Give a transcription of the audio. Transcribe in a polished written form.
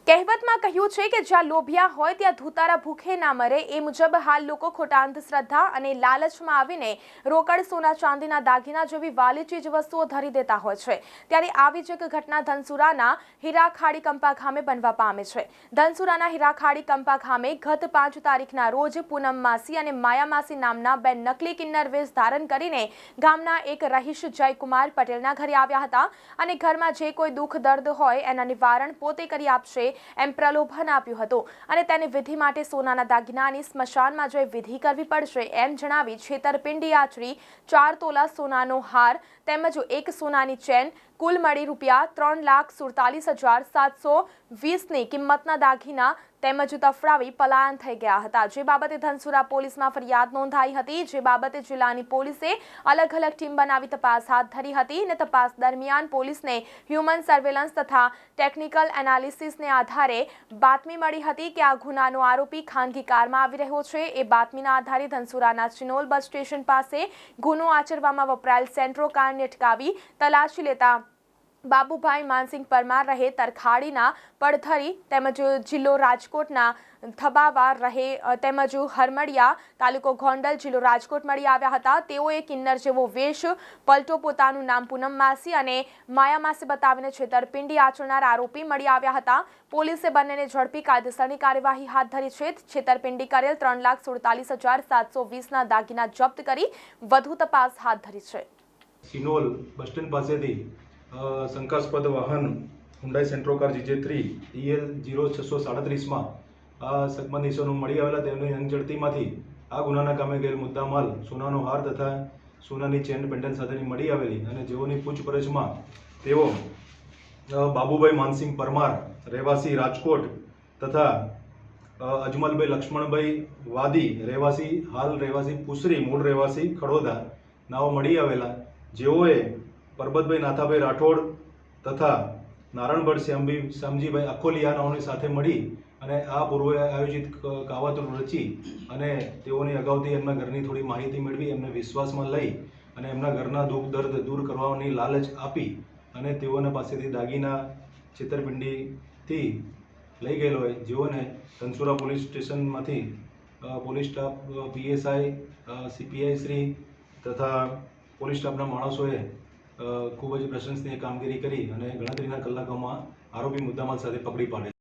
કહેવતમાં કહ્યું છે કે જ્યાં લોભિયા હોય ત્યાં ધૂતારા ભૂખે ના મરે. એ મુજબ હાલ લોકો ખોટા અંધશ્રદ્ધા અને લાલચમાં આવીને રોકડ, સોના ચાંદીના દાગીના જેવી વાલી ચીજ વસ્તુઓ ધરી દેતા હોય છે. ત્યારે આવી જ એક ઘટના ધનસુરાના હીરાખાડી કંપા ગામે બનવા પામે છે. ધનસુરાના હીરાખાડી કંપા ગામે ગત 5 તારીખના રોજ પૂનમ માસી અને માયા માસી નામના બે નકલી કિન્નર વેશ ધારણ કરીને ગામના એક રહીશ જયકુમાર પટેલના ઘરે આવ્યા હતા અને ઘરમાં જે કોઈ દુઃખ દર્દ હોય એના નિવારણ પોતે કરી આપશે એમ પ્રલોભન આપ્યું હતું અને તેને વિધિ માટે સોનાના દાગીનાની સ્મશાનમાં જઈ વિધિ કરવી પડશે એમ જણાવી છેતરપિંડી આચરી 4 તોલા સોનાનો હાર તેમજ એક સોનાની ચેન કુલ મળી ₹47,720ની કિંમતના દાગીના તેમજ તફડાવી પલાયન થઈ ગયા હતા. જે બાબતે ધનસુરા પોલીસમાં ફરિયાદ નોંધાઈ હતી. જે બાબતે જિલ્લાની પોલીસે અલગ અલગ ટીમ બનાવી તપાસ હાથ ધરી હતી અને તપાસ દરમિયાન પોલીસને હ્યુમન સર્વેલન્સ તથા ટેકનિકલ એનાલિસિસને આધારે બાતમી મળી હતી કે આ ગુનાનો આરોપી ખાનગી કારમાં આવી રહ્યો છે. એ બાતમીના આધારે ધનસુરાના ચિનોલ બસ સ્ટેશન પાસે ગુનો આચરવામાં વપરાયેલ સેન્ટ્રો કારને અટકાવી તલાશી લેતા બાબુભાઈ માનસિંહ પરમાર રહે તરખાડીના પડધરી તેમજ જિલ્લો રાજકોટના થબાવા રહે તેમજ હરમડિયા તાલુકો ગોંડલ જિલ્લો રાજકોટ મળી આવ્યા હતા. તેઓએ કિન્નર જેવો વેશ પલટો પોતાનું નામ પૂનમ માસી અને માયા માસી બતાવીને છેતરપિંડી આચરનાર આરોપી મળી આવ્યા હતા. પોલીસે બંનેને ઝડપી કાયદેસરની કાર્યવાહી હાથ ધરી છે. છેતરપિંડી કરેલ 3,47,720ના દાગીના જપ્ત કરી વધુ તપાસ હાથ ધરી છે. સિનોલ બસ સ્ટેન્ડ પાસેથી શંકાસ્પદ વાહન Hyundai Santro car GJ3 EL 0637માં આ સંબંધ ઇસમો મળી આવેલા તેમની અંગઝડતીમાંથી આ ગુનાના કામે ગયેલ મુદ્દામાલ સોનાનો હાર તથા સોનાની ચેન પેન્ડલ સાથેની મળી આવેલી અને જેઓની પૂછપરછમાં તેઓ બાબુભાઈ માનસિંહ પરમાર રહેવાસી રાજકોટ તથા અજમલભાઈ લક્ષ્મણભાઈ વાદી હાલ રહેવાસી પુસરી મૂળ રહેવાસી ખડોદા નાઓ મળી આવેલા, જેઓએ પરબતભાઈ નાથાભાઈ રાઠોડ તથા નારણભટ્ટ શ્યામજીભાઈ અખોલિયા નાઓની સાથે મળી અને આ પૂર્વે આયોજિત કાવતરું રચી અને તેઓની અગાઉથી એમના ઘરની થોડી માહિતી મેળવી એમને વિશ્વાસમાં લઈ અને એમના ઘરના દુઃખ દર્દ દૂર કરવાની લાલચ આપી અને તેઓના પાસેથી દાગીના છેતરપિંડીથી લઈ ગયેલો હોય, જેઓને ધનસુરા પોલીસ સ્ટેશનમાંથી police staff PSI CPI Shri તથા પોલીસ સ્ટાફના માણસોએ ખૂબ જ પ્રશંસનીય કામગીરી કરી અને ગણતરીના કલાકોમાં આરોપી મુદ્દામાલ સાથે પકડી પાડે છે.